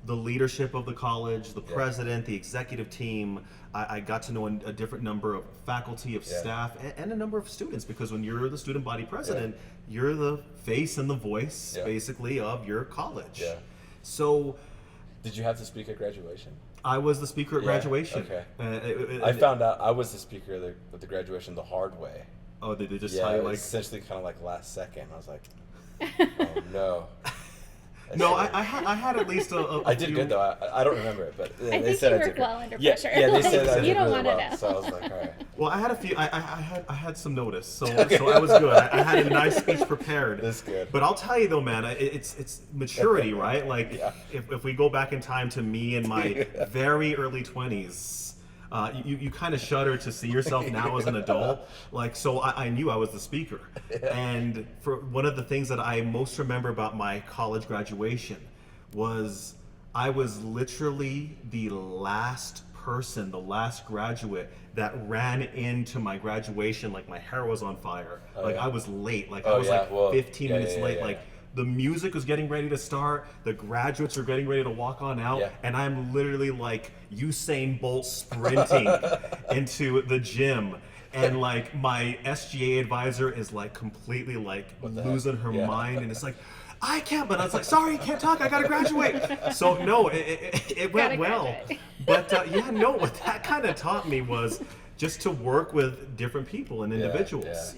S2: the leadership of the college, the president, the executive team. I got to know a different number of faculty, of staff, and a number of students, because when you're the student body president, you're the face and the voice, basically, of your college.
S3: Yeah.
S2: So,
S3: did you have to speak at graduation?
S2: I was the speaker at graduation.
S3: Okay. I found out I was the speaker at the graduation the hard way.
S2: Oh, did they just
S3: Yeah,
S2: tell you,
S3: it was
S2: like...
S3: essentially kind of like last second. I was like, oh no.
S2: No, I had at least a
S3: I did
S2: few...
S3: good though. I don't remember it, but
S4: I
S3: they
S4: think
S3: said
S4: you
S3: I did
S4: work well under
S3: yeah,
S4: pressure.
S3: Yeah, they said I did
S4: You don't
S3: really
S4: wanna
S3: well.
S4: know.
S3: So I was like, all right.
S2: Well, I had a few. I had some notice, so I was good. I had a nice speech prepared.
S3: That's good.
S2: But I'll tell you though, man, it's maturity, right? Like, if we go back in time to me in my very early 20s, you kind of shudder to see yourself now as an adult. Like, so I knew I was the speaker, and for one of the things that I most remember about my college graduation was I was literally the last person, the last graduate that ran into my graduation like my hair was on fire. I was late. Like, I was 15 minutes late. Like, the music was getting ready to start, the graduates were getting ready to walk on out, and I'm literally like Usain Bolt sprinting into the gym. And like, my SGA advisor is like completely like losing her mind, and it's like, I can't, but I was like, sorry, I can't talk, I gotta graduate. So no, it went well. But what that kind of taught me was just to work with different people and individuals.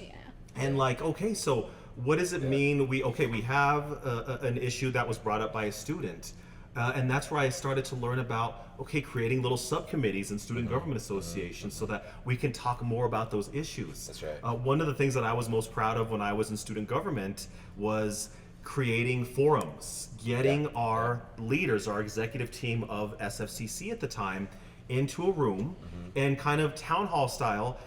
S2: And like, okay, so what does it mean? We have an issue that was brought up by a student. And that's where I started to learn about, creating little subcommittees in student government associations so that we can talk more about those issues.
S3: That's right.
S2: One of the things that I was most proud of when I was in student government was creating forums, getting our leaders, our executive team of SFCC at the time, into a room and kind of town hall style,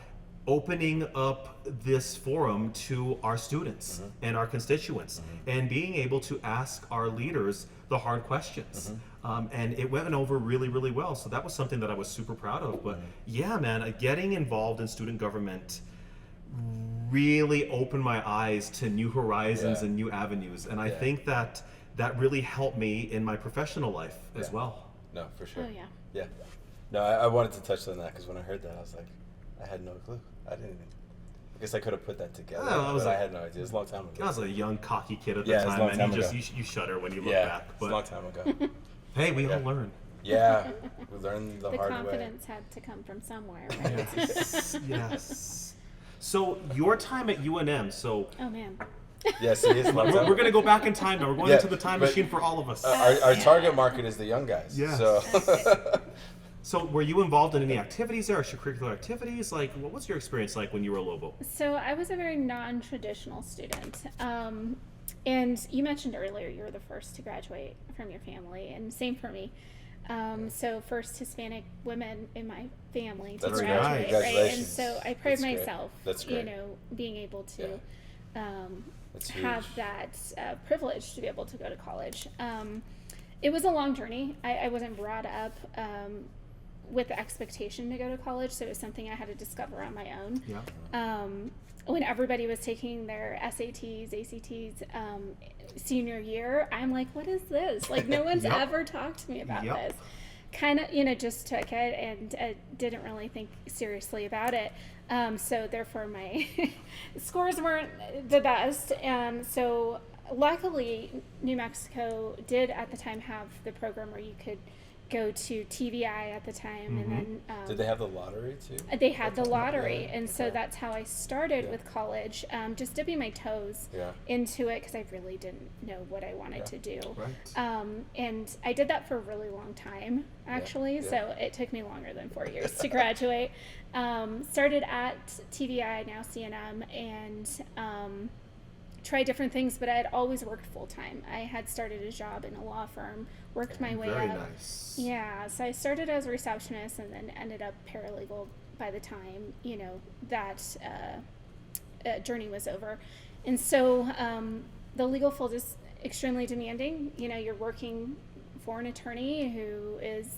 S2: opening up this forum to our students and our constituents, and being able to ask our leaders the hard questions. And it went over really, really well. So that was something that I was super proud of. But yeah, man, getting involved in student government really opened my eyes to new horizons and new avenues. And I think that really helped me in my professional life as well.
S3: No, for sure.
S4: Oh, yeah.
S3: Yeah. No, I wanted to touch on that because when I heard that, I was like, I had no clue. I guess I could have put that together, but I had no idea. It was a long time ago.
S2: I was a young, cocky kid at the
S3: Yeah, it was a
S2: time,
S3: long
S2: and
S3: time ago.
S2: you shudder when you look
S3: Yeah,
S2: back.
S3: it's
S2: But
S3: a long time ago.
S2: hey, we all learn.
S3: Yeah, we learned the
S4: The
S3: hard way.
S4: confidence had to come from somewhere, right?
S2: Yes. So your time at UNM. So
S4: Oh man.
S3: Yes, it is a long time.
S2: we're gonna go back in time now. We're going into the time
S3: but,
S2: machine for all of us.
S3: Our target market is the young guys.
S2: Yes.
S3: So.
S2: So were you involved in any activities there, extracurricular activities? Like, what was your experience like when you were a Lobo?
S4: So I was a very non-traditional student. And you mentioned earlier you were the first to graduate from your family, and same for me. So first Hispanic women in my family to
S3: That's
S4: graduate,
S2: great.
S4: right? And
S3: Congratulations.
S4: so I pride
S3: That's great.
S4: myself,
S3: That's great.
S4: being able to
S3: That's
S4: have
S3: huge.
S4: that privilege to be able to go to college. It was a long journey. I wasn't brought up with the expectation to go to college, so it was something I had to discover on my own.
S2: Yeah.
S4: When everybody was taking their SATs, ACTs senior year, I'm like, what is this? Like, no one's ever talked to me about this. Kind of, just took it and didn't really think seriously about it. So therefore my scores weren't the best. So luckily, New Mexico did at the time have the program where you could go to TVI at the time, and then
S3: Did they have the lottery too?
S4: they had the lottery,
S3: Yeah.
S4: and so
S3: Okay.
S4: that's how I started with college, just dipping my toes into it because I really didn't know what I wanted to do.
S2: Right.
S4: And I did that for a really long time, actually,
S3: Yeah.
S4: so it took me longer than 4 years to graduate. Started at TVI, now CNM, and try different things, but I had always worked full time. I had started a job in a law firm, worked my way
S2: Very
S4: up.
S2: nice.
S4: Yeah, so I started as a receptionist and then ended up paralegal by the time, that journey was over. And so the legal field is extremely demanding. You're working for an attorney who is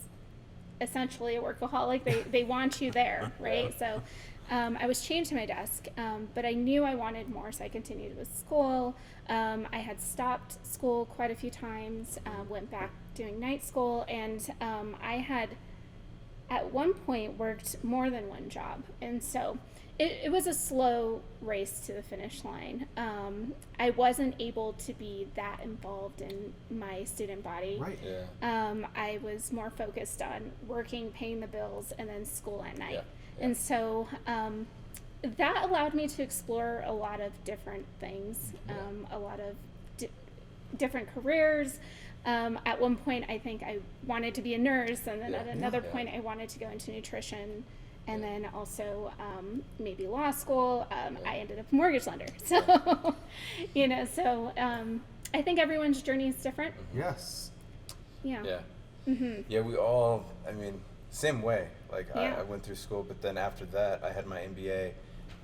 S4: essentially a workaholic. They want you there, right? So I was chained to my desk, but I knew I wanted more, so I continued with school. I had stopped school quite a few times, went back doing night school, and I had at one point worked more than one job. And so it was a slow race to the finish line. I wasn't able to be that involved in my student body.
S2: Right.
S3: Yeah.
S4: I was more focused on working, paying the bills, and then school at night.
S3: Yeah. Yeah.
S4: And so that allowed me to explore a lot of different things, a lot of different careers. At one point, I think I wanted to be a nurse, and then at another point, I wanted to go into nutrition. And then also maybe law school. I ended up a mortgage lender. So, I think everyone's journey is different.
S2: Yes.
S4: Yeah.
S3: Yeah.
S4: Mm-hmm.
S3: Yeah, we all, same way. Like,
S4: Yeah.
S3: I went through school, but then after that, I had my MBA,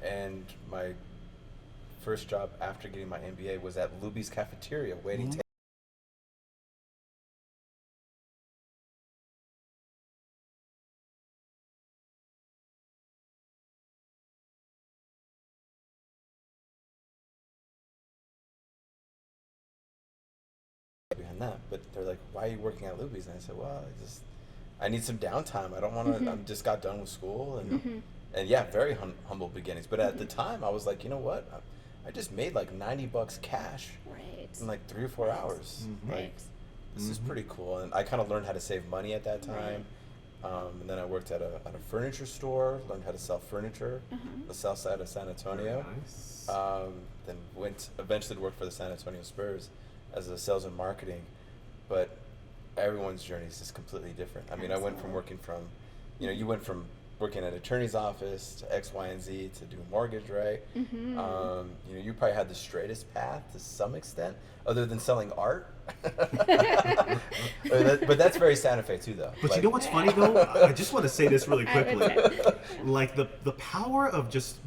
S3: and my first job after getting my MBA was at Luby's Cafeteria, waiting tables. Behind that, but they're like, "Why are you working at Luby's?" And I said, "Well, I need some downtime. I don't want to. I just got done with school, and yeah, very humble beginnings. But at the time, I was like, you know what? I just made like $90 cash
S4: Right.
S3: in like 3 or 4 hours.
S2: Mhm.
S3: Like,
S4: Right.
S3: this is pretty cool. And I kind of learned how to save money at that time. And then I worked at a furniture store, learned how to sell furniture, the south side of San Antonio.
S2: Nice.
S3: Then went eventually to work for the San Antonio Spurs as a sales and marketing. But everyone's journey is just completely different. I mean, I went from working from, you went from working at an attorney's office to X, Y, and Z to doing mortgage, right? You probably had the straightest path to some extent, other than selling art. But that's very Santa Fe too, though.
S2: But
S3: Like,
S2: you know what's funny though? I just want to say this really
S4: I would
S2: quickly.
S4: say.
S2: Like the power of just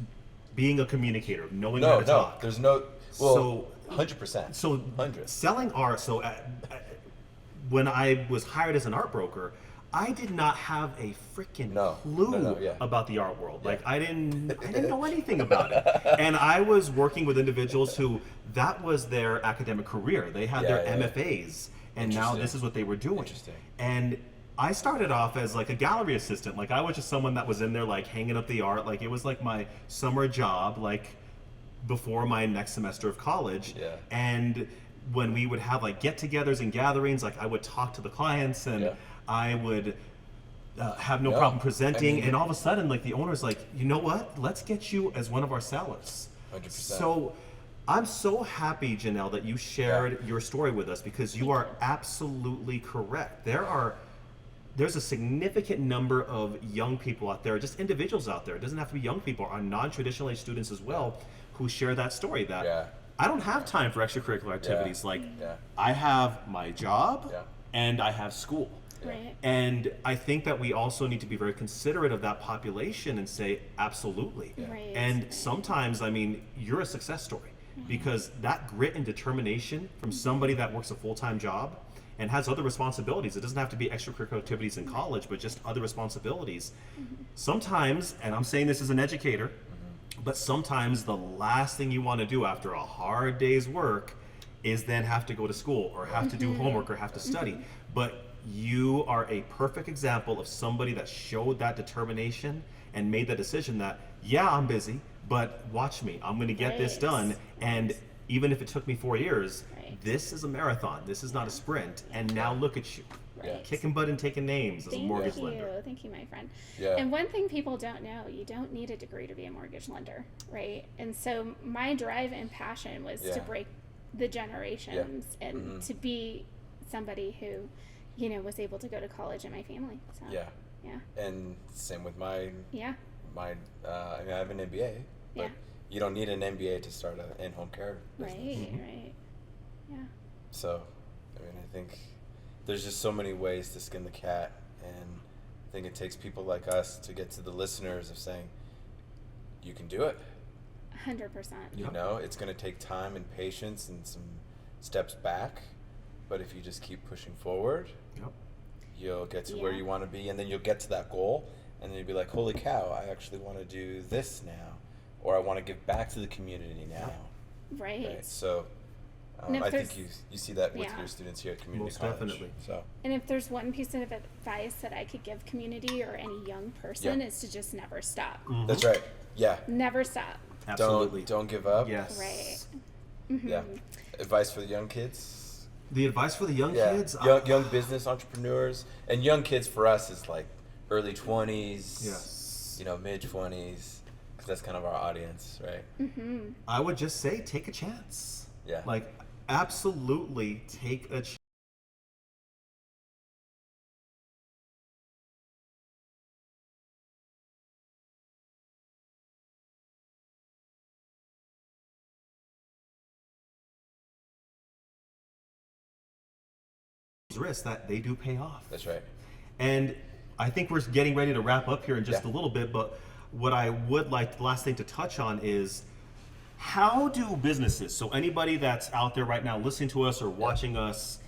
S2: being a communicator, knowing how
S3: No,
S2: to
S3: no,
S2: talk.
S3: there's no. Well,
S2: So-
S3: 100%.
S2: So
S3: 100.
S2: selling art. So when I was hired as an art broker, I did not have a freaking clue
S3: yeah.
S2: about the art world.
S3: Yeah.
S2: Like I didn't know anything about it. And I was working with individuals who that was their academic career. They had their MFAs, and now this is what they were doing.
S3: Interesting.
S2: And I started off as like a gallery assistant. Like I was just someone that was in there like hanging up the art. Like it was like my summer job, like before my next semester of college.
S3: Yeah.
S2: And when we would have like get-togethers and gatherings, like I would talk to the clients and I would have no problem presenting. And all of a sudden, like the owner's like, you know what? Let's get you as one of our sellers.
S3: 100%.
S2: So I'm so happy, Jynel, that you shared your story with us because you are absolutely correct. There's a significant number of young people out there, just individuals out there. It doesn't have to be young people, are non-traditional age students as well, who share that story that I don't have time for extracurricular activities. Like I have my job and I have school.
S4: Right.
S2: And I think that we also need to be very considerate of that population and say, absolutely.
S4: Right.
S2: And sometimes, I mean, you're a success story because that grit and determination from somebody that works a full-time job and has other responsibilities. It doesn't have to be extracurricular activities in college, but just other responsibilities. Sometimes, and I'm saying this as an educator, but sometimes the last thing you want to do after a hard day's work is then have to go to school or have to do homework or have to study. But you are a perfect example of somebody that showed that determination and made the decision that, yeah, I'm busy, but watch me. I'm going to get this done. And even if it took me 4 years, this is a marathon. This is not a sprint. And now look at you. Kicking butt and taking names as a mortgage lender.
S4: Thank you, my friend.
S3: Yeah.
S4: And one thing people don't know, you don't need a degree to be a mortgage lender, right? And so my drive and passion was to break the generations and to be somebody who, was able to go to college in my family. So, yeah.
S3: And same with my
S4: Yeah.
S3: I have an MBA, but you don't need an MBA to start an in-home care business.
S4: Right. Yeah.
S3: So, I mean, I think there's just so many ways to skin the cat, and I think it takes people like us to get to the listeners of saying, you can do it.
S4: 100%.
S3: You know, it's going to take time and patience and some steps back, but if you just keep pushing forward, you'll get to where you want to be, and then you'll get to that goal, and then you'll be like, holy cow, I actually want to do this now, or I want to give back to the community now.
S4: Right.
S3: So I think you see that with your students here at community
S2: Most
S3: college.
S2: definitely.
S3: So.
S4: And if there's one piece of advice that I could give community or any young person, is to just never stop.
S3: That's right. Yeah.
S4: Never stop.
S2: Absolutely.
S3: Don't give up.
S2: Yes.
S4: Right.
S3: Yeah. Advice for the young kids.
S2: The advice for the young kids?
S3: Young business entrepreneurs. And young kids for us is like early 20s,
S2: Yes.
S3: you know, mid 20s, because that's kind of our audience, right?
S2: I would just say take a chance.
S3: Yeah.
S2: Like, absolutely take a chance. Risks that they do pay off.
S3: That's right.
S2: And I think we're getting ready to wrap up here in just a little bit, but what I would like, the last thing to touch on is, how do businesses, so anybody that's out there right now listening to us or watching us,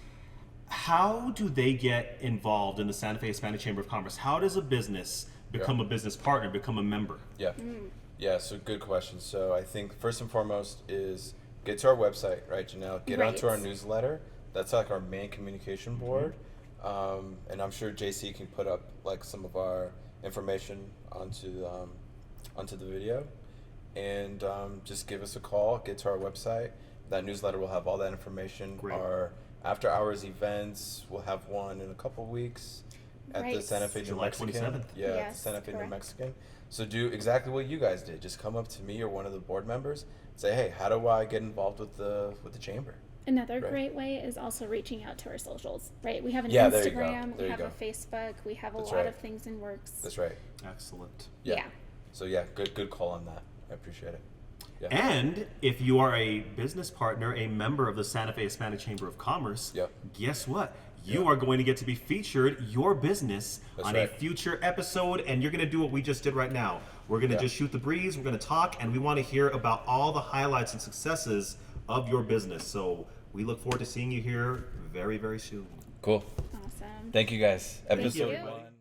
S2: how do they get involved in the Santa Fe Hispanic Chamber of Commerce? How does a business become a business partner, become a member?
S3: Yeah, so good question. So I think first and foremost is get to our website, right, Jynel? Get onto our newsletter. That's like our main communication board. And I'm sure JC can put up like some of our information onto the video. And just give us a call, get to our website. That newsletter will have all that information.
S2: Great.
S3: Our after hours events, we'll have one in a couple weeks at the Santa Fe New
S2: July
S3: Mexican.
S2: 27th.
S3: Yeah, at the Santa Fe New Mexican. So do exactly what you guys did. Just come up to me or one of the board members and say, hey, how do I get involved with the chamber?
S4: Another great way is also reaching out to our socials, right? We have an
S3: There you
S4: Instagram,
S3: go.
S4: we have a Facebook, we have a
S3: That's
S4: lot
S3: right.
S4: of things in works.
S3: That's right.
S2: Excellent.
S4: Yeah.
S3: So yeah, good call on that. I appreciate it. Yeah.
S2: And if you are a business partner, a member of the Santa Fe Hispanic Chamber of Commerce, guess what? You are going to get to be featured, your business, on a future episode, and you're going to do what we just did right now. We're going to just shoot the breeze, we're going to talk, and we want to hear about all the highlights and successes of your business. So we look forward to seeing you here very, very soon.
S3: Cool.
S4: Awesome.
S3: Thank you guys.
S4: Thank
S3: Episode
S4: you.
S3: 1.